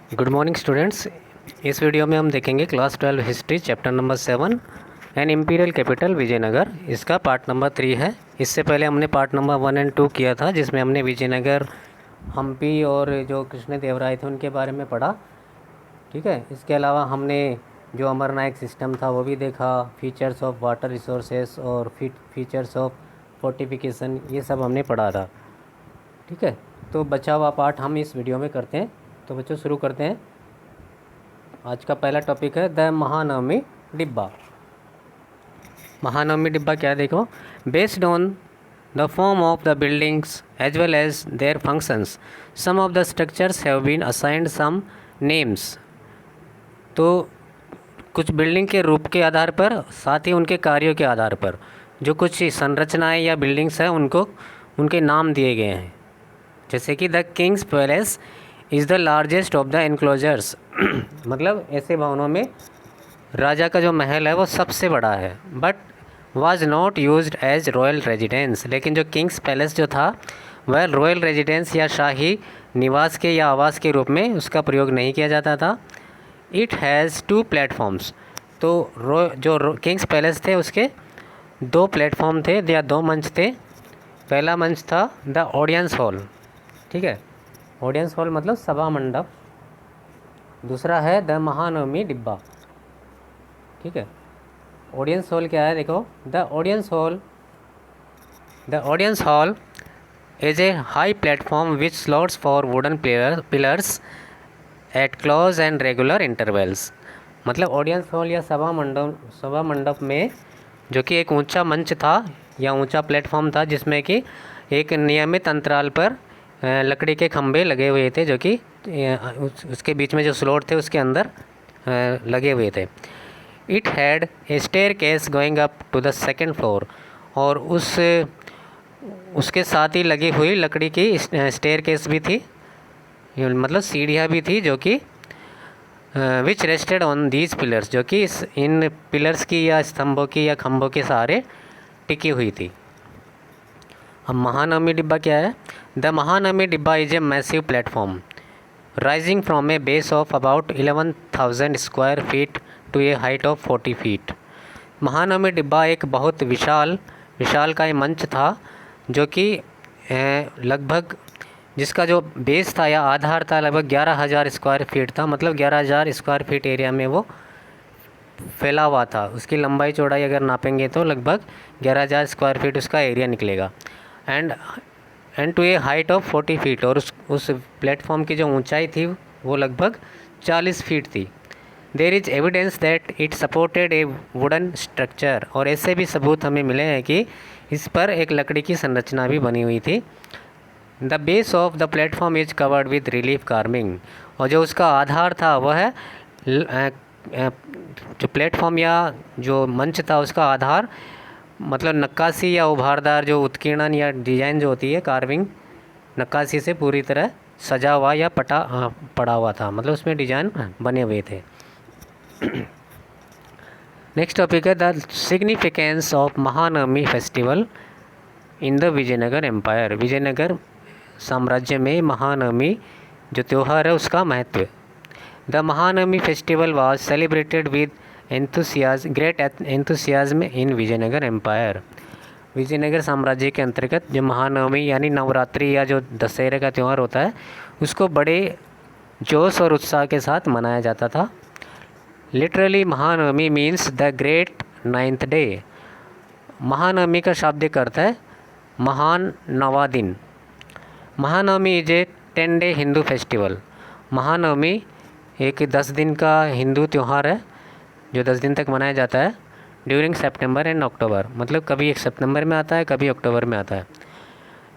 Good morning students. इस video में हम देखेंगे class 12 history chapter number 7 an imperial capital Vijayanagar. इसका पार्ट नंबर 3 है। इससे पहले हमने पार्ट नंबर 1 एंड 2 किया था, जिसमें हमने विजयनगर, हम्पी और जो कृष्णदेवराय थे उनके बारे में पढ़ा। ठीक है। इसके अलावा हमने जो अमरनायक सिस्टम था वो भी देखा, फीचर्स ऑफ वाटर रिसोर्सेस और फीचर्स ऑफ फोर्टिफिकेशन, ये सब हमने पढ़ा था। ठीक है। तो बचा हुआ पार्ट हम इस वीडियो में करते हैं। तो बच्चों शुरू करते हैं। आज का पहला टॉपिक है द महानवमी डिब्बा। महानवमी डिब्बा क्या है, देखो। Based on the form of the buildings as well as their functions some of the structures have been assigned some names. तो कुछ बिल्डिंग के रूप के आधार पर, साथ ही उनके कार्यों के आधार पर जो कुछ संरचनाएं या बिल्डिंग्स हैं उनको उनके नाम दिए गए हैं। जैसे कि the Kings palace is the largest of the enclosures मतलब ऐसे भवनों में राजा का जो महल है वो सबसे बड़ा है। But was not used as royal residence, लेकिन जो किंग्स पैलेस जो था वह रॉयल रेजिडेंस या शाही निवास के या आवास के रूप में उसका प्रयोग नहीं किया जाता था। It has 2 platforms. तो किंग्स पैलेस थे उसके 2 प्लेटफॉर्म थे या 2 मंच थे। पहला मंच था द ऑडियंस हॉल। ठीक है। ऑडियंस हॉल मतलब सभा मंडप। दूसरा है द महानवमी डिब्बा। ठीक है। ऑडियंस हॉल क्या है, देखो। The audience hall is a high platform which slots for wooden pillars eight close and regular intervals. मतलब ऑडियंस हॉल या सभा मंडप में जो कि एक ऊंचा मंच था या ऊंचा प्लेटफॉर्म था, जिसमें कि एक नियमित अंतराल पर लकड़ी के खंभे लगे हुए थे, जो कि उसके बीच में जो स्लॉट थे उसके अंदर लगे हुए थे। It had a staircase going up to the second floor. और उसके साथ ही लगी हुई लकड़ी की स्टेयर केस भी थी, मतलब सीढ़ियाँ भी थी, जो कि विच रेस्टेड ऑन दीज पिलर्स, जो कि इन पिलर्स की या स्तंभों की या खंभों के सहारे टिकी हुई थी। अब महानवमी डिब्बा क्या है। The Mahanavami Dibba is a massive platform rising from a base of about 11,000 square feet to a height of 40 feet. Mahanavami Dibba एक बहुत विशालकाय मंच था, जो कि लगभग जिसका जो बेस था या आधार था लगभग 11,000 स्क्वायर फीट था। मतलब 11,000 स्क्वायर फीट एरिया में वो फैला हुआ था। उसकी लंबाई चौड़ाई अगर नापेंगे तो लगभग 11,000 स्क्वायर फीट उसका एरिया निकलेगा। And to a height of 40 feet. और उस प्लेटफॉर्म की जो ऊंचाई थी वो लगभग 40 फीट थी। There is evidence that it supported a wooden structure. और ऐसे भी सबूत हमें मिले हैं कि इस पर एक लकड़ी की संरचना भी बनी हुई थी। The base of the platform is covered with relief carving. और जो उसका आधार था वह जो प्लेटफॉर्म या जो मंच था उसका आधार मतलब नक्काशी या उभारदार जो उत्कीर्णन या डिज़ाइन जो होती है, कार्विंग, नक्काशी से पूरी तरह सजा हुआ या पड़ा हुआ था। मतलब उसमें डिज़ाइन बने हुए थे। नेक्स्ट टॉपिक है the significance of Mahanavami festival in the Vijayanagar empire. Vijayanagar साम्राज्य में महानवमी जो त्यौहार है उसका महत्व। The Mahanavami festival was celebrated with great enthusiasm in Vijayanagar empire. Vijayanagar साम्राज्य के अंतर्गत जो महानवमी यानी नवरात्रि या जो दशहरे का त्यौहार होता है उसको बड़े जोश और उत्साह के साथ मनाया जाता था। Literally Mahanavami means the great 9th day. Mahanavami का शाब्दिक अर्थ है महान नवा दिन। Mahanavami is a 10 day Hindu festival. Mahanavami एक 10 दिन का हिंदू त्यौहार है जो 10 दिन तक मनाया जाता है ड्यूरिंग सितंबर एंड अक्टूबर। मतलब कभी एक सितंबर में आता है, कभी अक्टूबर में आता है।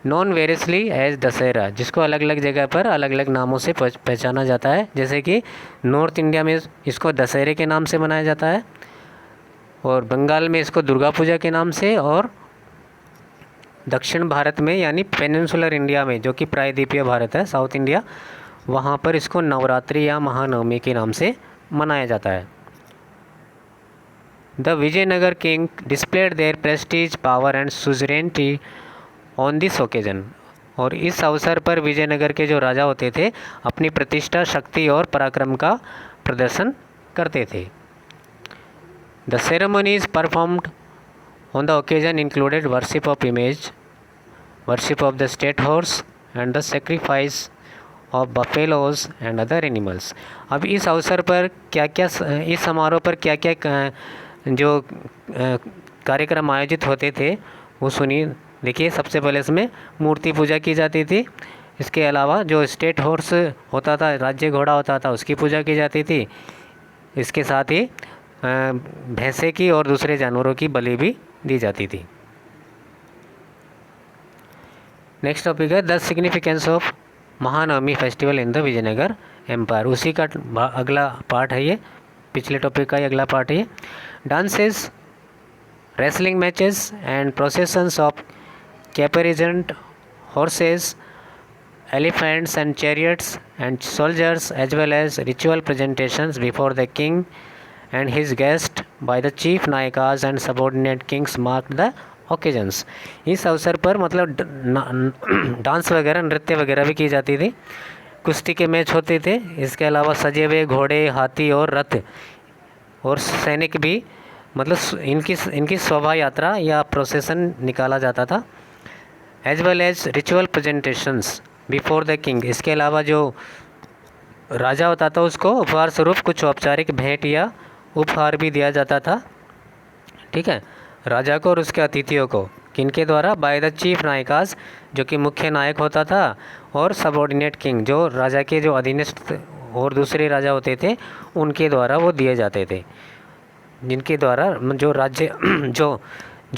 नॉन वेरियसली एज दशहरा, जिसको अलग अलग जगह पर अलग अलग नामों से पहचाना जाता है। जैसे कि नॉर्थ इंडिया में इसको दशहरे के नाम से मनाया जाता है, और बंगाल में इसको दुर्गा पूजा के नाम से, और दक्षिण भारत में यानी पेनिनसुलर इंडिया में जो कि प्रायद्वीपीय भारत है, साउथ इंडिया, वहाँ पर इसको नवरात्रि या महानवमी के नाम से मनाया जाता है। The Vijayanagar king displayed their prestige, power and suzerainty on this occasion. और इस अवसर पर विजयनगर के जो राजा होते थे अपनी प्रतिष्ठा, शक्ति और पराक्रम का प्रदर्शन करते थे। The ceremonies performed on the occasion included worship of image, worship of the state horse and the sacrifice of buffaloes and other animals. अब इस अवसर पर क्या क्या, इस समारोह पर क्या क्या जो कार्यक्रम आयोजित होते थे वो सुनिए। देखिए, सबसे पहले इसमें मूर्ति पूजा की जाती थी। इसके अलावा जो स्टेट हॉर्स होता था, राज्य घोड़ा होता था, उसकी पूजा की जाती थी। इसके साथ ही भैंसे की और दूसरे जानवरों की बलि भी दी जाती थी। नेक्स्ट टॉपिक है the significance of Mahanavami festival in the Vijayanagar empire. उसी का अगला पार्ट है ये, पिछले टॉपिक का ही अगला पार्ट है ये। Dances, wrestling matches and processions of caparisoned horses, elephants and chariots and soldiers, as well as ritual presentations before the king and his guest by the chief nayakas and subordinate kings marked the occasions। इस अवसर पर मतलब dance वगैरह, नृत्य वगैरह भी की जाती थी, कुश्ती के मैच होते थे। इसके अलावा सजे हुए घोड़े, हाथी और रथ और सैनिक भी, मतलब इनकी शोभा यात्रा या प्रोसेसन निकाला जाता था। As well as ritual presentations before the king. इसके अलावा जो राजा होता था उसको उपहार स्वरूप कुछ औपचारिक भेंट या उपहार भी दिया जाता था, ठीक है, राजा को और उसके अतिथियों को। किनके द्वारा? बाय द चीफ नायकास, जो कि मुख्य नायक होता था, और सबऑर्डिनेट किंग, जो राजा के जो अधीनस्थ और दूसरे राजा होते थे उनके द्वारा वो दिए जाते थे, जिनके द्वारा जो राज्य जो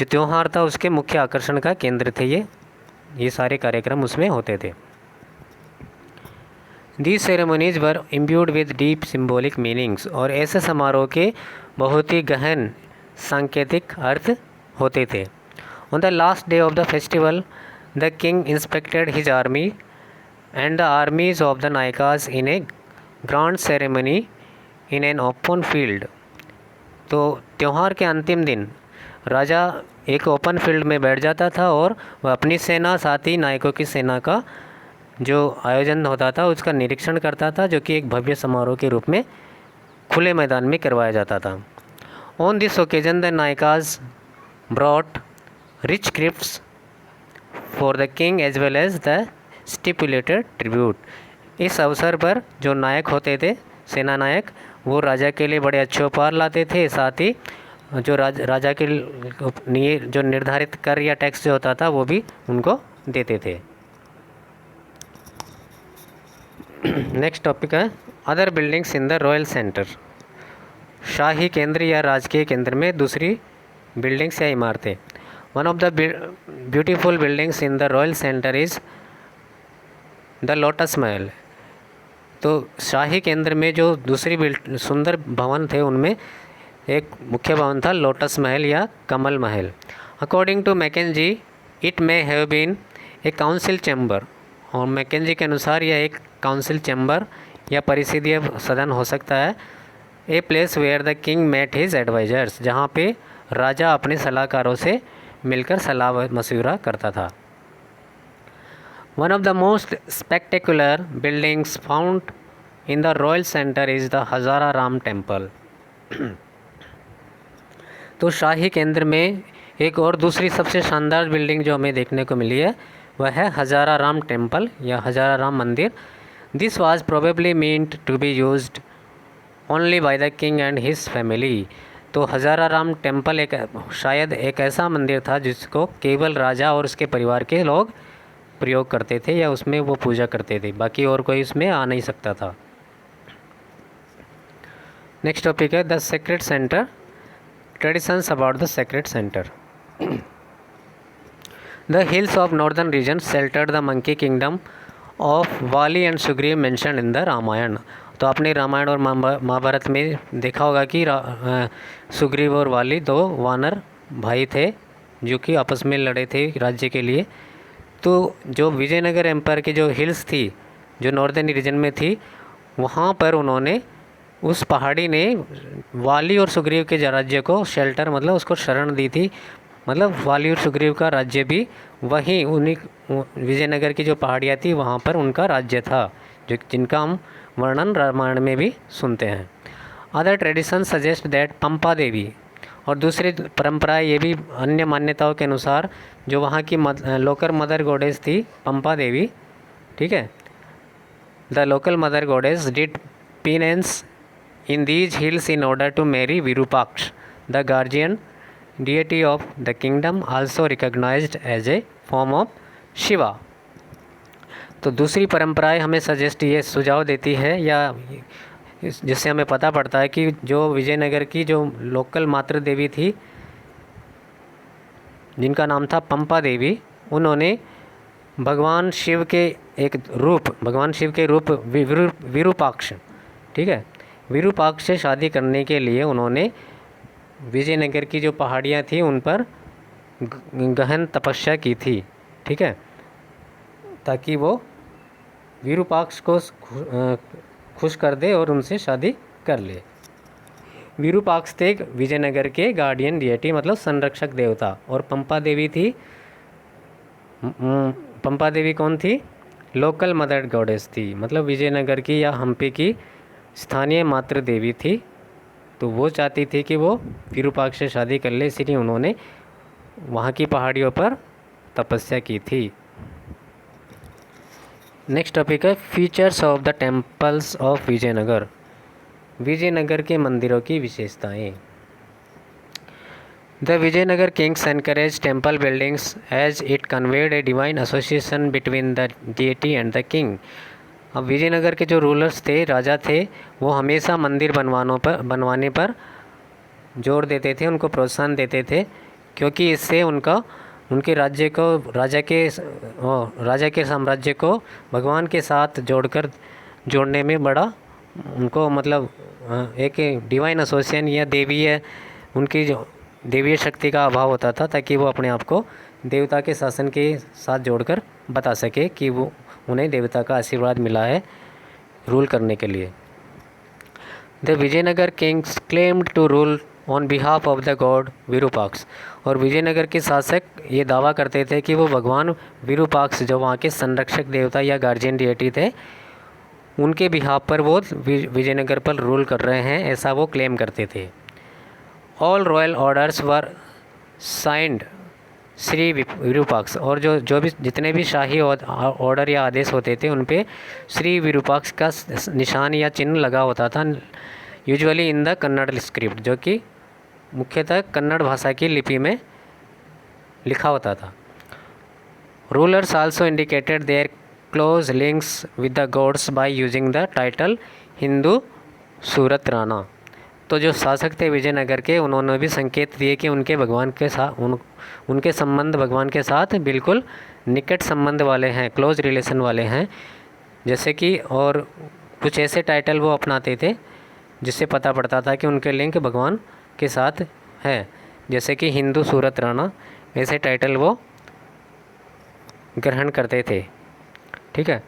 त्यौहार था उसके मुख्य आकर्षण का केंद्र थे ये सारे कार्यक्रम उसमें होते थे। These ceremonies were imbued with deep symbolic meanings. और ऐसे समारोह के बहुत ही गहन सांकेतिक अर्थ होते थे। On the last day of the festival the king inspected his army and the armies of the nayakas in a grand ceremony in an open field. तो त्यौहार के अंतिम दिन राजा एक ओपन फील्ड में बैठ जाता था और वह अपनी सेना, साथ ही नायकों की सेना का जो आयोजन होता था उसका निरीक्षण करता था, जो कि एक भव्य समारोह के रूप में खुले मैदान में करवाया जाता था। On this occasion the nayakas brought rich gifts for the king as well as the stipulated tribute. इस अवसर पर जो नायक होते थे, सेना नायक, वो राजा के लिए बड़े अच्छे उपहार लाते थे, साथ ही जो राजा के लिए जो निर्धारित कर या टैक्स जो होता था वो भी उनको देते थे। नेक्स्ट टॉपिक है other buildings in the royal center. शाही केंद्र या राजकीय केंद्र में दूसरी बिल्डिंग्स या इमारतें। One of the beautiful buildings in the royal center is the lotus Mahal. तो शाही केंद्र में जो दूसरी सुंदर भवन थे उनमें एक मुख्य भवन था लोटस महल या Kamal Mahal. According to Mackenzie it may have been a council chamber. और मैकेंजी के अनुसार यह एक काउंसिल चैम्बर या परिषदीय सदन हो सकता है। A place where the king met his advisers, जहाँ पे राजा अपने सलाहकारों से मिलकर सलाह मशवरा करता था। One of the most spectacular buildings found in the royal center is the Hazara Ram temple. तो शाही केंद्र में एक और दूसरी सबसे शानदार बिल्डिंग जो हमें देखने को मिली है वह है हज़ारा राम टेम्पल या Hazara Ram Mandir. This was probably meant to be used only by the king and his family. तो हज़ारा राम टेम्पल शायद एक ऐसा मंदिर था जिसको केवल राजा और उसके परिवार के लोग प्रयोग करते थे या उसमें वो पूजा करते थे, बाकी और कोई उसमें आ नहीं सकता था। नेक्स्ट टॉपिक है the sacred center. Traditions about the sacred center. The hills of northern region sheltered the monkey kingdom of Vali and Sugriva mention in the Ramayana. तो आपने रामायण और महाभारत में देखा होगा कि सुग्रीव और वाली दो वानर भाई थे जो कि आपस में लड़े थे राज्य के लिए। तो जो विजयनगर एम्पायर की जो हिल्स थी जो नॉर्दर्न रीजन में थी, वहाँ पर उन्होंने, उस पहाड़ी ने वाली और सुग्रीव के राज्य को शेल्टर मतलब उसको शरण दी थी मतलब वाली और सुग्रीव का राज्य भी वहीं उन्हीं विजयनगर की जो पहाड़ियाँ थी वहाँ पर उनका राज्य था, जो जिनका हम वर्णन रामायण में भी सुनते हैं। अदर ट्रेडिशन सजेस्ट दैट पंपा देवी, और दूसरी परंपराएं ये भी अन्य मान्यताओं के अनुसार जो वहाँ की लोकल मदर गॉडेस थी पंपा देवी, ठीक है, the local mother goddess did penance in these hills in order to marry Virupaksha, the guardian deity of the kingdom, also recognized as a form of Shiva. तो दूसरी परंपराएं हमें सजेस्ट ये सुझाव देती है या जिससे हमें पता पड़ता है कि जो विजयनगर की जो लोकल मातृ देवी थी जिनका नाम था पंपा देवी, उन्होंने भगवान शिव के रूप विरूपाक्ष, ठीक है, विरूपाक्ष से शादी करने के लिए उन्होंने विजयनगर की जो पहाड़ियाँ थी उन पर गहन तपस्या की थी, ठीक है, ताकि वो विरूपाक्ष को खुश कर दे और उनसे शादी कर ले। विरूपाक्ष थे विजयनगर के गार्डियन डिएटी, मतलब संरक्षक देवता, और पंपा देवी थी, पंपा देवी कौन थी? लोकल मदर गॉडेस थी, मतलब विजयनगर की या हम्पी की स्थानीय मातृ देवी थी। तो वो चाहती थी कि वो विरूपाक्ष से शादी कर ले, इसीलिए उन्होंने वहाँ की पहाड़ियों पर तपस्या की थी। नेक्स्ट टॉपिक है features of the temples of Vijayanagar, Vijayanagar के मंदिरों की विशेषताएं। The Vijayanagar kings encourage temple buildings as it conveyed a divine association between the deity and the king. अब विजयनगर के जो रूलर्स थे, राजा थे, वो हमेशा मंदिर बनवाने पर जोर देते थे, उनको प्रोत्साहन देते थे, क्योंकि इससे उनके राज्य को राजा के साम्राज्य को भगवान के साथ जोड़ने में बड़ा उनको मतलब एक डिवाइन एसोसिएशन या उनकी जो देवीय शक्ति का अभाव होता था, ताकि वो अपने आप को देवता के शासन के साथ जोड़कर बता सके कि वो उन्हें देवता का आशीर्वाद मिला है रूल करने के लिए। The Vijayanagar kings claimed to rule on behalf of the god Virupaksha, और विजयनगर के शासक ये दावा करते थे कि वो भगवान विरूपाक्ष जो वहाँ के संरक्षक देवता या गार्जियन डिएटी थे, उनके बिहाफ पर वो विजयनगर पर रूल कर रहे हैं, ऐसा वो क्लेम करते थे। ऑल रॉयल ऑर्डर्स वर साइंड श्री विरूपाक्ष, और जो भी जितने भी शाही ऑर्डर या आदेश होते थे उन पे श्री विरूपाक्ष का निशान या चिन्ह लगा होता था, usually in the Kannada script, जो कि मुख्यतः कन्नड़ भाषा की लिपि में लिखा होता था। Rulers also indicated their close links with the gods by using the title Hindu Suratrana. तो जो शासक थे विजयनगर के, उन्होंने भी संकेत दिए कि उनके संबंध भगवान के साथ बिल्कुल निकट संबंध वाले हैं, क्लोज रिलेशन वाले हैं, जैसे कि और कुछ ऐसे टाइटल वो अपनाते थे जिससे पता पड़ता था कि उनके लिंक भगवान के साथ है, जैसे कि हिंदू सूरत राणा, ऐसे टाइटल वो ग्रहण करते थे, ठीक है।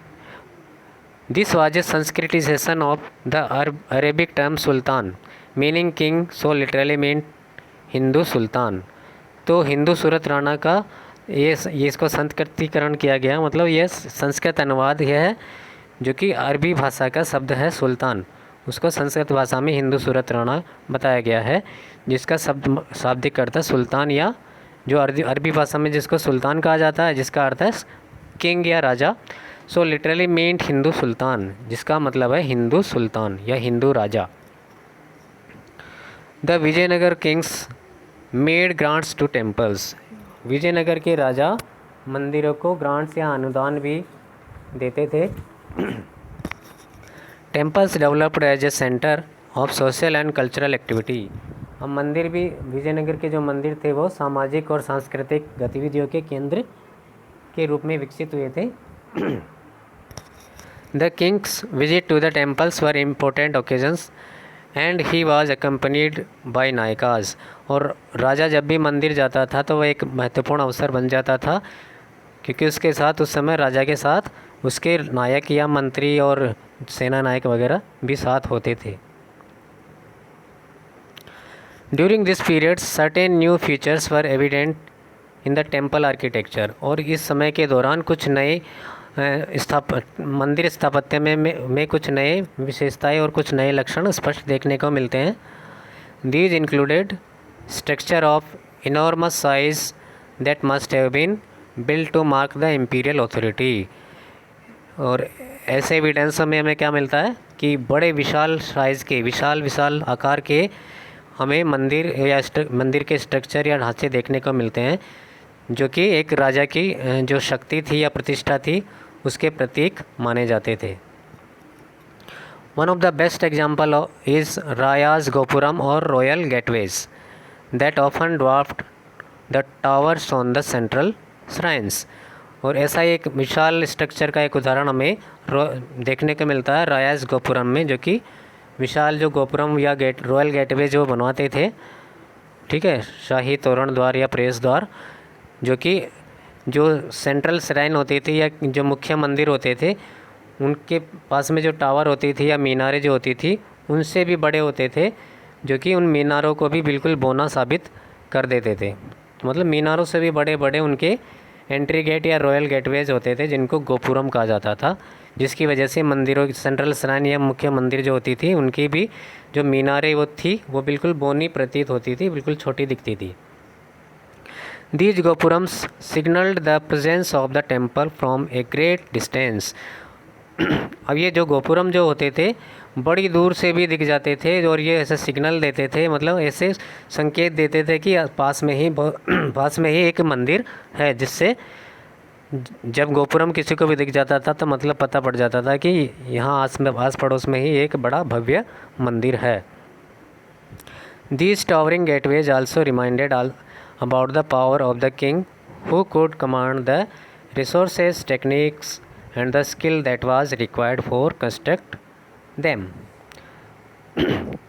This was a sanskritization of the Arabic term sultan meaning king, so literally mean Hindu sultan. तो हिंदू सूरत राणा का ये इसको संस्कृतिकरण किया गया, मतलब ये संस्कृत अनुवाद है, जो कि अरबी भाषा का शब्द है सुल्तान, उसको संस्कृत भाषा में हिंदू सूरत राणा बताया गया है, जिसका शाब्दिक अर्थ है सुल्तान, या जो अरबी भाषा में जिसको सुल्तान कहा जाता है, जिसका अर्थ है किंग या राजा। So literally meant Hindu sultan, जिसका मतलब है हिंदू सुल्तान या हिंदू राजा। The Vijayanagar kings made grants to temples, Vijayanagara के राजा मंदिरों को ग्रांट्स या अनुदान भी देते थे। Temples developed as a centre of social and cultural activity, अब मंदिर भी विजयनगर के जो मंदिर थे वो सामाजिक और सांस्कृतिक गतिविधियों के केंद्र के रूप में विकसित हुए थे। The kings visit to the temples were important occasions and he was accompanied by nayakas, और राजा जब भी मंदिर जाता था तो वह एक महत्वपूर्ण अवसर बन जाता था, क्योंकि उसके साथ उस समय राजा के साथ उसके नायक या मंत्री और सेना नायक वगैरह भी साथ होते थे। During this period certain new features were evident in the temple architecture, और इस समय के दौरान कुछ नए मंदिर स्थापत्य में कुछ नए विशेषताएं और कुछ नए लक्षण स्पष्ट देखने को मिलते हैं। These included structure of enormous size that must have been built to mark the imperial authority. और ऐसे एविडेंस में हमें क्या मिलता है कि बड़े विशाल साइज़ के विशाल आकार के हमें मंदिर के स्ट्रक्चर या ढांचे देखने को मिलते हैं, जो कि एक राजा की जो शक्ति थी या प्रतिष्ठा थी उसके प्रतीक माने जाते थे। One of the best example is rayas gopuram और royal gateways that often dwarfed the towers on the central shrines. और ऐसा एक विशाल स्ट्रक्चर का एक उदाहरण हमें देखने को मिलता है रायाज गोपुरम में, जो कि विशाल जो गोपुरम या रॉयल गेटवे जो बनवाते थे, ठीक है, शाही तोरण द्वार या प्रवेश द्वार, जो कि जो सेंट्रल श्राइन होती थी या जो मुख्य मंदिर होते थे उनके पास में जो टावर होती थी या मीनारें जो होती थी उनसे भी बड़े होते थे, जो कि उन मीनारों को भी बिल्कुल बौना साबित कर देते थे। मतलब मीनारों से भी बड़े बड़े उनके एंट्री गेट या रॉयल गेटवेज होते थे जिनको गोपुरम कहा जाता था, जिसकी वजह से मंदिरों की सेंट्रल श्राइन या मुख्य मंदिर जो होती थी उनकी भी जो मीनारें वो थी वो बिल्कुल बौनी प्रतीत होती थी, बिल्कुल छोटी दिखती थी। These gopurams signaled the presence of the temple from a great distance। अब ये जो गोपुरम जो होते थे बड़ी दूर से भी दिख जाते थे और ये ऐसे सिग्नल देते थे, मतलब ऐसे संकेत देते थे कि पास में ही एक मंदिर है, जिससे जब गोपुरम किसी को भी दिख जाता था तो मतलब पता पड़ जाता था कि यहाँ आस पड़ोस में ही एक बड़ा भव्य मंदिर है। These towering gateways also reminded about the power of the king who could command the resources, techniques and the skill that was required for construct them।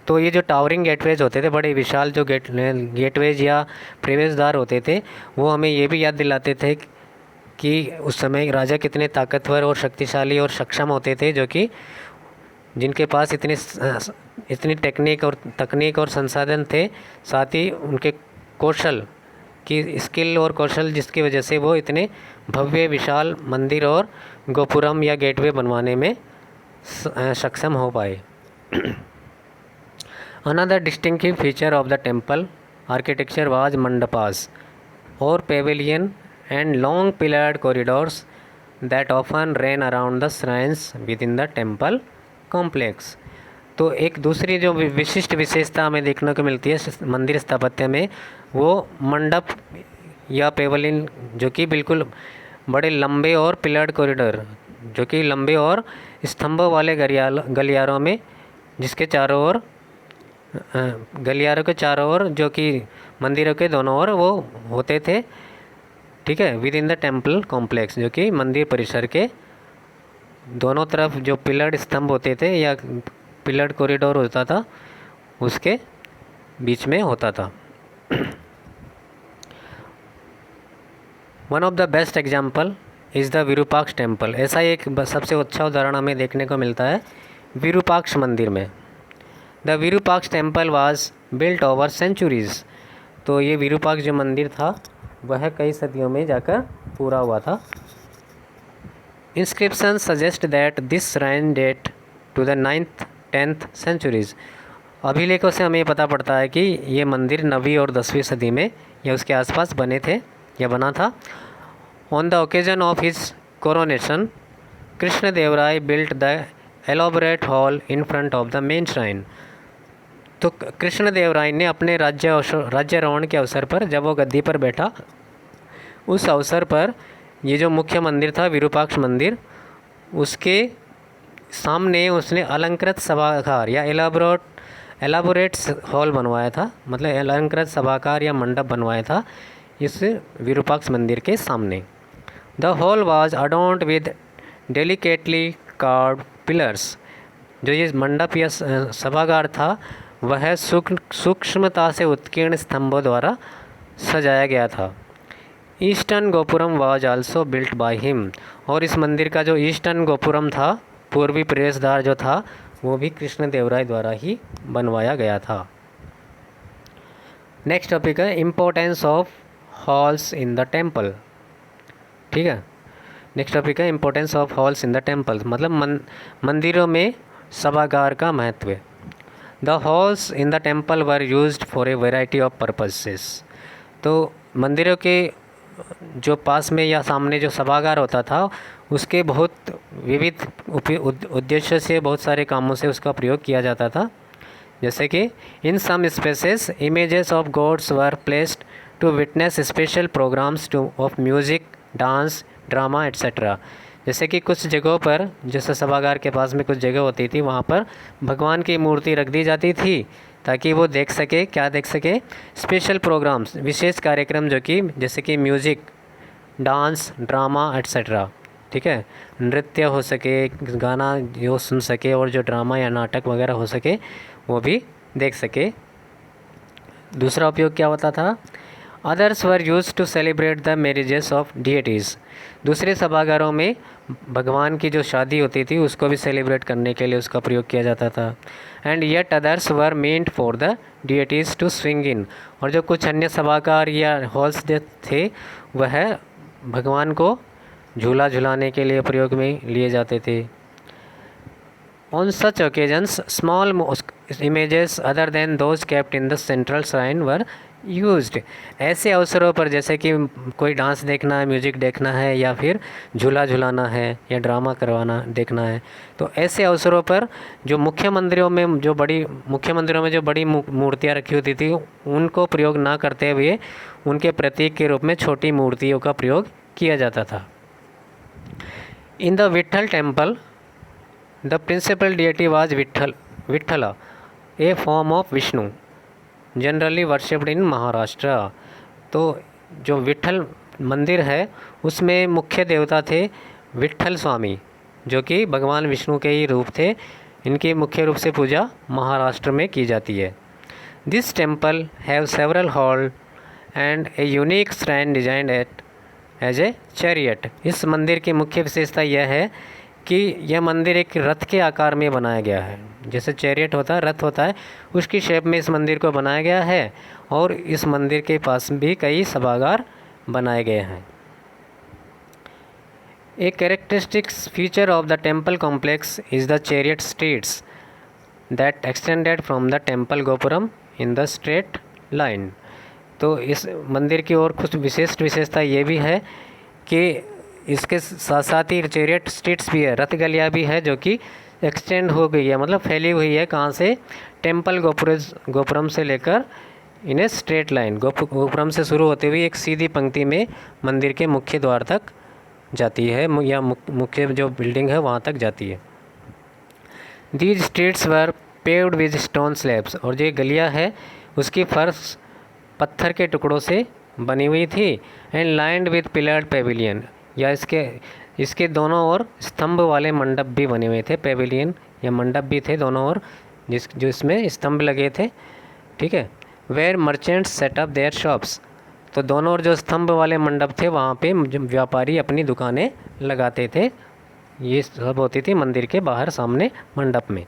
तो ये जो टावरिंग गेटवेज होते थे, बड़े विशाल जो गेटवेज या प्रवेश द्वार होते थे, वो हमें ये भी याद दिलाते थे कि उस समय राजा कितने ताकतवर और शक्तिशाली और सक्षम होते थे, जो कि जिनके पास इतनी तकनीक और संसाधन थे, साथ ही उनके कौशल की स्किल और कौशल जिसकी वजह से वो इतने भव्य विशाल मंदिर और गोपुरम या गेटवे बनवाने में सक्षम हो पाए। Another distinctive feature of the temple architecture was mandapas और pavilion and long pillared corridors that often ran around the shrines within the temple complex. तो एक दूसरी जो विशिष्ट विशेषता हमें देखने को मिलती है मंदिर स्थापत्य में, वो मंडप या पेवलिन, जो कि बिल्कुल बड़े लंबे और पिलर्ड कॉरिडोर, जो कि लंबे और स्तंभों वाले गलियारों में, जिसके चारों ओर गलियारों के चारों ओर, जो कि मंदिरों के दोनों ओर वो होते थे, ठीक है, with in the temple complex, जो कि मंदिर परिसर के दोनों तरफ जो पिलर्ड स्तंभ होते थे या पिलर्ड कॉरिडोर होता था उसके बीच में होता था। One of the best example is the Virupaksha temple. ऐसा एक सबसे अच्छा उदाहरण हमें देखने को मिलता है विरूपाक्ष मंदिर में। The Virupaksha temple was built over centuries. तो ये विरूपाक्ष जो मंदिर था वह कई सदियों में जाकर पूरा हुआ था। Inscription suggest that this shrine date to the 9th-10th centuries. अभिलेखों से हमें पता पड़ता है कि ये मंदिर 9वीं और 10वीं सदी में या उसके आसपास बने थे या बना था। On the occasion of his coronation Krishna Devaraya built the elaborate hall in front of the main shrine. तो कृष्ण देवराय ने अपने राज्यारोहण के अवसर पर, जब वो गद्दी पर बैठा, उस अवसर पर ये जो मुख्य मंदिर था विरूपाक्ष मंदिर, उसके सामने उसने अलंकृत सभागार या एलाबोरेट हॉल बनवाया था, मतलब अलंकृत सभागार या मंडप बनवाया था इस विरूपाक्ष मंदिर के सामने। The hall was adorned with delicately carved pillars. जो ये मंडप या सभागार था वह सूक्ष्मता से उत्कीर्ण स्तंभों द्वारा सजाया गया था। Eastern gopuram was also built by him. और इस मंदिर का जो ईस्टर्न गोपुरम था, पूर्वी प्रवेश द्वार जो था, वो भी कृष्ण देवराय द्वारा ही बनवाया गया था। नेक्स्ट टॉपिक है importance of halls in the temple. ठीक है, नेक्स्ट टॉपिक है importance of halls in the temple, मतलब मंदिरों में सभागार का महत्व। The halls in the temple were used for a variety of purposes. तो मंदिरों के जो पास में या सामने जो सभागार होता था उसके बहुत विविध उद्देश्य से, बहुत सारे कामों से उसका प्रयोग किया जाता था। जैसे कि in some spaces images of gods were placed to witness special programmes too of music, dance, drama etcetera. जैसे कि कुछ जगहों पर, जैसे सभागार के पास में कुछ जगह होती थी, वहाँ पर भगवान की मूर्ति रख दी जाती थी ताकि वो देख सके, क्या देख सके, स्पेशल प्रोग्राम्स, विशेष कार्यक्रम, जो कि जैसे कि म्यूज़िक, डांस, ड्रामा एट्सेट्रा। ठीक है, नृत्य हो सके, गाना जो सुन सके, और जो ड्रामा या नाटक वगैरह हो सके वो भी देख सके। दूसरा उपयोग क्या होता था? Others were used to celebrate the marriages of deities. दूसरे सभागारों में भगवान की जो शादी होती थी उसको भी सेलिब्रेट करने के लिए उसका प्रयोग किया जाता था। And yet others were meant for the deities to swing in. और जो कुछ अन्य सभागार या हॉल्स थे वह भगवान को झूला झुलाने के लिए प्रयोग में लिए जाते थे। On such occasions small images other than those kept in the central shrine were used. ऐसे अवसरों पर, जैसे कि कोई डांस देखना है, म्यूज़िक देखना है, या फिर झूला झुलाना है, या ड्रामा करवाना देखना है, तो ऐसे अवसरों पर जो मुख्य मंदिरों में जो बड़ी मूर्तियाँ रखी होती थी उनको प्रयोग ना करते हुए उनके प्रतीक के रूप में छोटी मूर्तियों का प्रयोग किया जाता था। In the Vitthal temple the principal deity was Vitthala, a form of Vishnu, generally worshipped in Maharashtra. तो जो विट्ठल मंदिर है उसमें मुख्य देवता थे विट्ठल स्वामी, जो कि भगवान विष्णु के ही रूप थे। इनकी मुख्य रूप से पूजा महाराष्ट्र में की जाती है। This temple have several hall and a unique shrine designed as a chariot. इस मंदिर की मुख्य विशेषता यह है कि यह मंदिर एक रथ के आकार में बनाया गया है। जैसे चैरियट होता है, रथ होता है, उसकी शेप में इस मंदिर को बनाया गया है। और इस मंदिर के पास भी कई सभागार बनाए गए हैं। A characteristic feature of the temple complex is the chariot streets that extended from the temple gopuram in the straight line. तो इस मंदिर की और कुछ विशेषता ये भी है कि इसके साथ साथ ही चैरियट स्ट्रीट्स भी है, रथ गलियाँ भी है, जो कि एक्सटेंड हो गई है, मतलब फैली हुई है। कहाँ से? टेम्पल गोपुरम से लेकर इन्हें स्ट्रेट लाइन, गोपुरम से शुरू होते हुए एक सीधी पंक्ति में मंदिर के मुख्य द्वार तक जाती है, या मुख्य जो बिल्डिंग है वहाँ तक जाती है। These streets were paved with stone slabs. और जो गलियाँ है उसकी फर्श पत्थर के टुकड़ों से बनी हुई थी। And lined with pillared Pavilion, या इसके दोनों ओर स्तंभ वाले मंडप भी बने हुए थे। पेविलियन या मंडप भी थे दोनों ओर, जो इसमें स्तंभ लगे थे। ठीक है, where merchants set up their shops. तो दोनों ओर जो स्तंभ वाले मंडप थे वहाँ पे व्यापारी अपनी दुकानें लगाते थे। ये सब होती थी मंदिर के बाहर सामने मंडप में।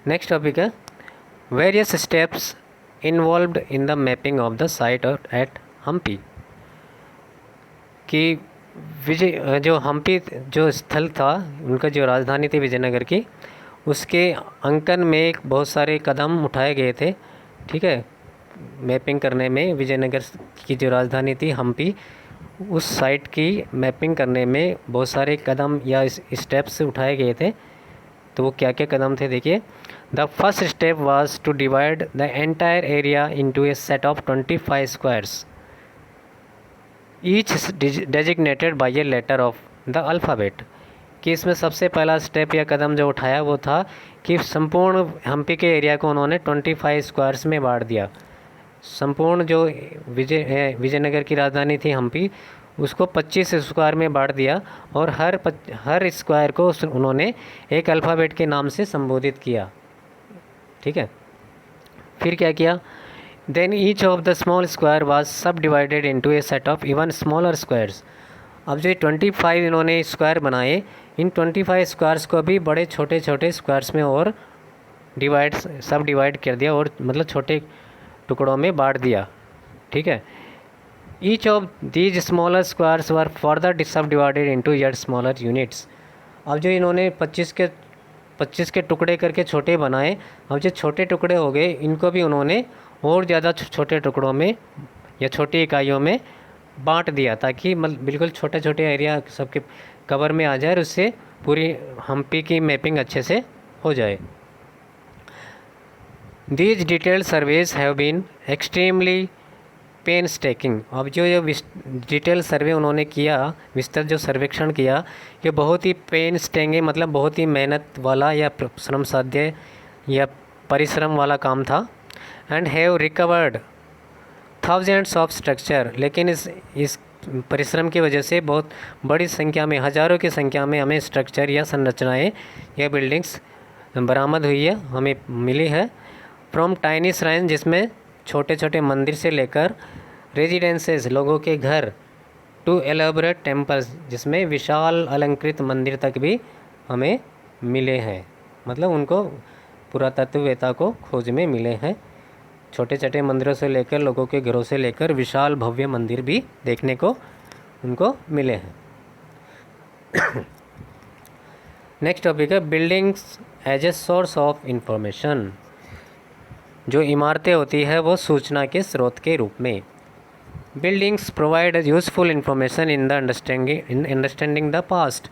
नेक्स्ट टॉपिक है various steps involved in the mapping of the site at Hampi. कि जो हम्पी जो स्थल था, उनका जो राजधानी थी विजयनगर की, उसके अंकन में बहुत सारे कदम उठाए गए थे। ठीक है, मैपिंग करने में विजयनगर की जो राजधानी थी हम्पी, उस साइट की मैपिंग करने में बहुत सारे कदम या स्टेप्स उठाए गए थे। तो वो क्या क्या कदम थे देखिए। The first step was to divide the entire area into a set of 25 squares, each designated by a letter of the alphabet. कि इसमें सबसे पहला स्टेप या कदम जो उठाया वो था कि संपूर्ण हम्पी के एरिया को उन्होंने 25 स्क्वायर्स में बांट दिया। संपूर्ण जो विजयनगर की राजधानी थी हम्पी, उसको 25 स्क्वायर में बांट दिया, और हर स्क्वायर को उन्होंने एक अल्फ़ाबेट के नाम से संबोधित किया। ठीक है, फिर क्या किया? Then each of the small square was sub divided into a set of even smaller squares. अब जो 25 इन्होंने स्क्वायर बनाए, इन 25 स्क्वायर्स को भी बड़े छोटे छोटे स्क्वायर्स में और सब डिवाइड कर दिया और मतलब छोटे टुकड़ों में बांट दिया, ठीक है। Each of these smaller squares were further sub divided into yet smaller units. अब जो इन्होंने 25 के टुकड़े करके छोटे बनाए, अब जो छोटे टुकड़े हो गए इनको भी उन्होंने और ज़्यादा छोटे टुकड़ों में या छोटी इकाइयों में बांट दिया, ताकि बिल्कुल छोटे छोटे एरिया सबके कवर में आ जाए और उससे पूरी हम्पी की मैपिंग अच्छे से हो जाए। These detailed surveys have been extremely painstaking. अब जो डिटेल सर्वे उन्होंने किया, विस्तृत जो सर्वेक्षण किया, ये बहुत ही पेनस्टेकिंग मतलब बहुत ही मेहनत वाला या श्रम साध्य या परिश्रम वाला काम था। And have recovered thousands of structure, लेकिन इस परिश्रम की वजह से बहुत बड़ी संख्या में, हज़ारों की संख्या में हमें स्ट्रक्चर या संरचनाएं या बिल्डिंग्स बरामद हुई है, हमें मिली है। फ्रॉम टाइनी श्राइन, जिसमें छोटे छोटे मंदिर से लेकर रेजिडेंसेस लोगों के घर, टू एलेबोरेट टेम्पल्स, जिसमें विशाल अलंकृत मंदिर तक भी हमें मिले हैं। मतलब उनको पुरातत्ववेत्ता को खोज में मिले हैं। छोटे छोटे मंदिरों से लेकर लोगों के घरों से लेकर विशाल भव्य मंदिर भी देखने को उनको मिले हैं। नेक्स्ट टॉपिक है buildings as a source of information. जो इमारतें होती है वो सूचना के स्रोत के रूप में। Buildings provide useful information in understanding the past.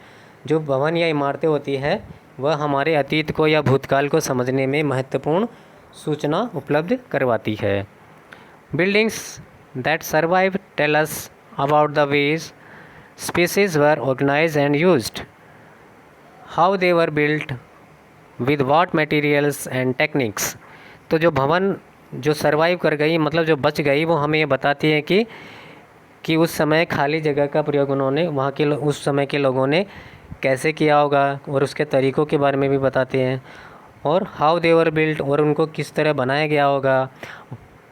जो भवन या इमारतें होती है वह हमारे अतीत को या भूतकाल को समझने में महत्वपूर्ण सूचना उपलब्ध करवाती है। Buildings that survive tell us about the ways spaces were organised and used, how they were built, with what materials and techniques. तो जो भवन जो सर्वाइव कर गई, मतलब जो बच गई, वो हमें ये बताती है कि उस समय खाली जगह का प्रयोग उन्होंने वहाँ के उस समय के लोगों ने कैसे किया होगा, और उसके तरीक़ों के बारे में भी बताते हैं। और हाउ दे वर बिल्ट, और उनको किस तरह बनाया गया होगा।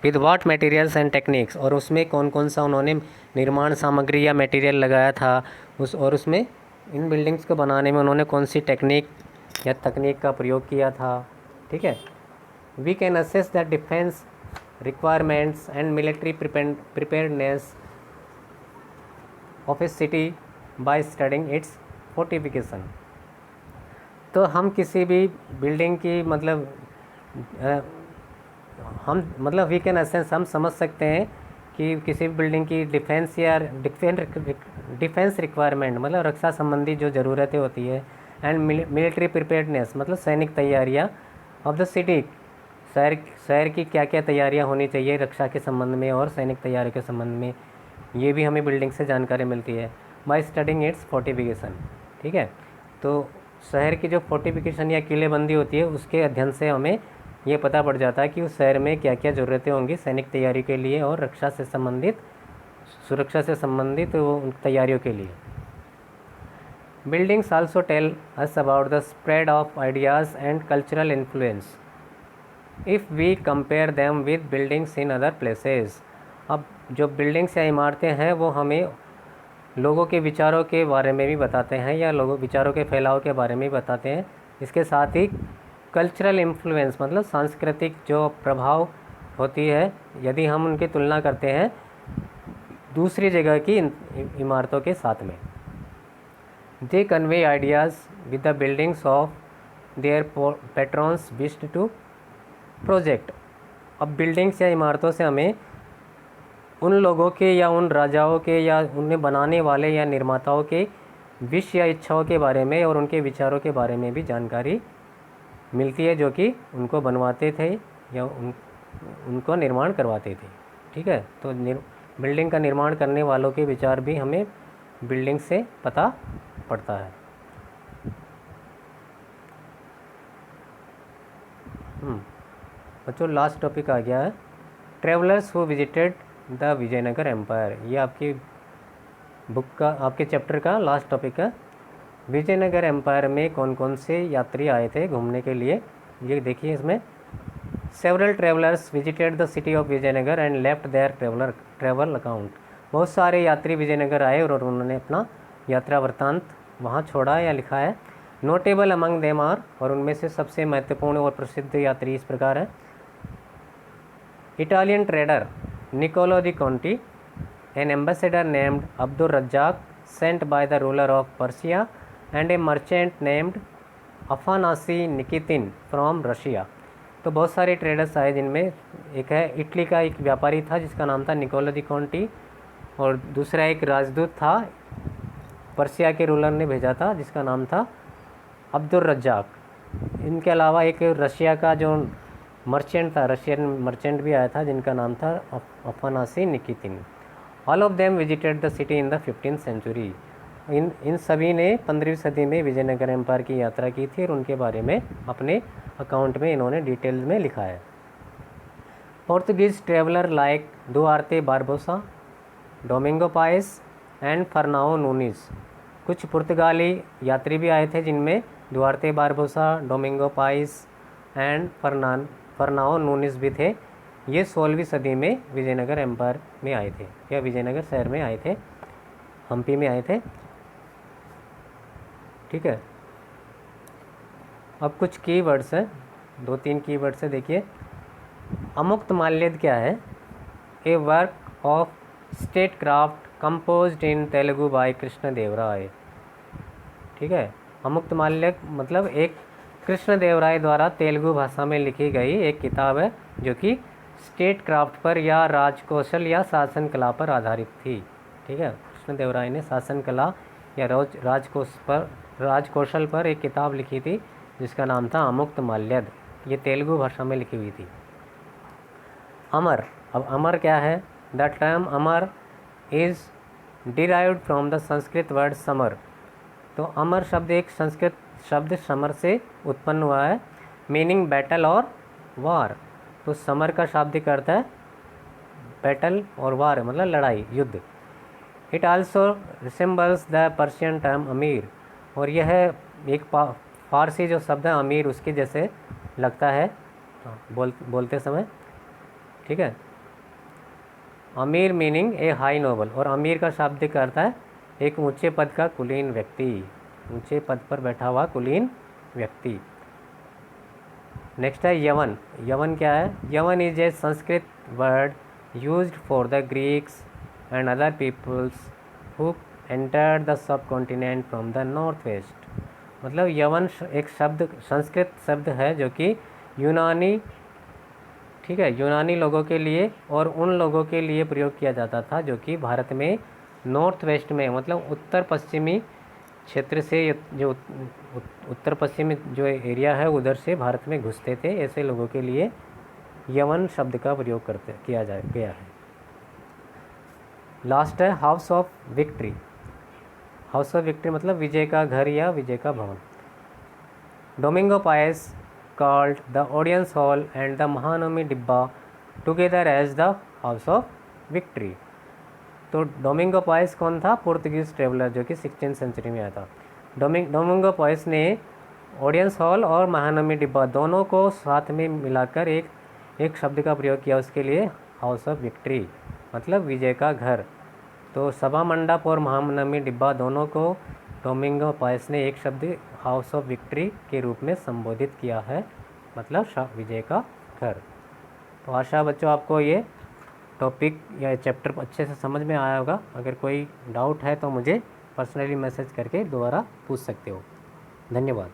With what materials and techniques, और उसमें कौन कौन सा उन्होंने निर्माण सामग्री या मटेरियल लगाया था और उसमें इन बिल्डिंग्स को बनाने में उन्होंने कौन सी टेक्निक या तकनीक का प्रयोग किया था, ठीक है। We can assess the defense requirements and military preparedness of a city by studying its fortification। तो हम किसी भी बिल्डिंग की वी कैन असेस, हम समझ सकते हैं कि किसी भी बिल्डिंग की डिफेंस या डिफेंस रिक्वायरमेंट मतलब रक्षा संबंधी जो ज़रूरतें होती है, एंड मिलिट्री प्रिपेयर्डनेस मतलब सैनिक तैयारियाँ ऑफ द सिटी, शहर की क्या क्या तैयारियां होनी चाहिए रक्षा के संबंध में और सैनिक तैयारियों के संबंध में, ये भी हमें बिल्डिंग से जानकारी मिलती है बाय स्टडिंग इट्स फोर्टिफिकेशन, ठीक है। तो शहर की जो फोर्टिफिकेशन या किलेबंदी होती है उसके अध्ययन से हमें ये पता पड़ जाता है कि उस शहर में क्या क्या ज़रूरतें होंगी सैनिक तैयारी के लिए और रक्षा से संबंधित, सुरक्षा से संबंधित तैयारियों के लिए। Buildings also tell us about the spread of ideas and cultural influence if we compare them with buildings in other places. अब जो बिल्डिंग्स या इमारतें हैं वो हमें लोगों के विचारों के बारे में भी बताते हैं या लोगों विचारों के फैलाव के बारे में भी बताते हैं। इसके साथ ही कल्चरल इन्फ्लुएंस मतलब सांस्कृतिक जो प्रभाव होती है, यदि हम उनकी तुलना करते हैं दूसरी जगह की इमारतों के साथ में। They convey ideas with the buildings of their patrons wished to project. अब बिल्डिंग्स या इमारतों से हमें उन लोगों के या उन राजाओं के या उन्हें बनाने वाले या निर्माताओं के विश या इच्छाओं के बारे में और उनके विचारों के बारे में भी जानकारी मिलती है, जो कि उनको बनवाते थे या उनको निर्माण करवाते थे, ठीक है। तो बिल्डिंग का निर्माण करने वालों के विचार भी हमें बिल्डिंग से पता पड़ता है। बच्चों लास्ट टॉपिक आ गया है travellers who visited the Vijayanagar empire. ये आपकी बुक का, आपके चैप्टर का लास्ट टॉपिक है। विजयनगर एम्पायर में कौन कौन से यात्री आए थे घूमने के लिए, ये देखिए इसमें। Several travellers visited the city of Vijayanagar and left their travel account. बहुत सारे यात्री विजयनगर आए और उन्होंने अपना यात्रा वृत्तांत वहाँ छोड़ा या लिखा है। नोटेबल अमंग देम आर, और उनमें से सबसे महत्वपूर्ण और प्रसिद्ध यात्री इस प्रकार है। Italian trader Nicolo de Conti, an ambassador named Abdul Razzaq sent by the ruler of Persia, and a merchant named Afanasii Nikitin from Russia. तो बहुत सारे ट्रेडर्स आए, जिनमें एक है इटली का एक व्यापारी था जिसका नाम था निकोलो दी कॉन्टी, और दूसरा एक राजदूत था पर्सिया के रूलर ने भेजा था जिसका नाम था अब्दुल रज्जाक। इनके अलावा एक रशिया का जो मर्चेंट था, रशियन मर्चेंट भी आया था जिनका नाम था Afanasii Nikitin. All of them visited the city in the 15th century. इन सभी ने 15वीं सदी में विजयनगर एम्पायर की यात्रा की थी, और उनके बारे में अपने अकाउंट में इन्होंने डिटेल में लिखा है। Portuguese traveller like Duarte Barbosa, Domingo Paes and Fernao Nunes. कुछ पुर्तगाली यात्री भी आए थे, जिनमें Duarte Barbosa, Domingo Paes and Fernao Nunes भी थे। ये 16वीं सदी में विजयनगर एम्पायर में आए थे, या विजयनगर शहर में आए थे, हम्पी में आए थे। ठीक है, अब कुछ की वर्ड्स हैं, 2-3 की वर्ड्स है, देखिए। अमुक्त माल्यद क्या है? A work of statecraft composed in Telugu by Krishna Devaraya. ठीक है, अमुक्त माल्यद मतलब एक कृष्ण देवराय द्वारा तेलुगु भाषा में लिखी गई एक किताब है, जो कि स्टेट क्राफ्ट पर या राजकौशल या शासन कला पर आधारित थी। ठीक है, कृष्ण देवराय ने शासन कला या राजकौशल पर एक किताब लिखी थी जिसका नाम था अमुक्त माल्यद। ये तेलुगु भाषा में लिखी हुई थी। अमर, अब अमर क्या है? The term Amar is derived from the Sanskrit word summer. तो अमर शब्द एक संस्कृत शब्द समर से उत्पन्न हुआ है, मीनिंग बैटल और वार। तो समर का शाब्दिक अर्थ है बैटल और वार मतलब लड़ाई, युद्ध। It also resembles the Persian term अमीर, और यह एक फारसी जो शब्द है अमीर उसके जैसे लगता है बोलते समय। ठीक है, अमीर मीनिंग ए हाई नोबल, और अमीर का शाब्दिक अर्थ है एक ऊंचे पद का कुलीन व्यक्ति, ऊंचे पद पर बैठा हुआ कुलीन व्यक्ति। नेक्स्ट है यवन। यवन क्या है? Yavan is a Sanskrit word used for the Greeks and other peoples who entered the subcontinent from the north west. मतलब यवन एक शब्द संस्कृत शब्द है जो कि यूनानी, ठीक है, यूनानी लोगों के लिए और उन लोगों के लिए प्रयोग किया जाता था जो कि भारत में नॉर्थ वेस्ट में मतलब उत्तर पश्चिमी क्षेत्र से, जो उत्तर पश्चिमी जो एरिया है उधर से भारत में घुसते थे, ऐसे लोगों के लिए यवन शब्द का प्रयोग किया गया है। लास्ट है house of victory. House of victory मतलब विजय का घर या विजय का भवन। Domingo price called the audience hall and the Mahanavami डिब्बा together as the house of victory। तो डोमिंगो पाइस कौन था? पुर्तगीज ट्रेवलर जो कि 16th सेंचुरी में आया था। डोमिंगो पाइस ने ऑडियंस हॉल और महानवमी डिब्बा दोनों को साथ में मिलाकर एक शब्द का प्रयोग किया, उसके लिए हाउस ऑफ विक्ट्री मतलब विजय का घर। तो सभा मंडप और महानवमी डिब्बा दोनों को डोमिंगो पाइस ने एक शब्द हाउस ऑफ विक्ट्री के रूप में संबोधित किया है, मतलब विजय का घर। तो आशा बच्चों आपको ये टॉपिक या चैप्टर अच्छे से समझ में आया होगा। अगर कोई डाउट है तो मुझे पर्सनली मैसेज करके दोबारा पूछ सकते हो। धन्यवाद।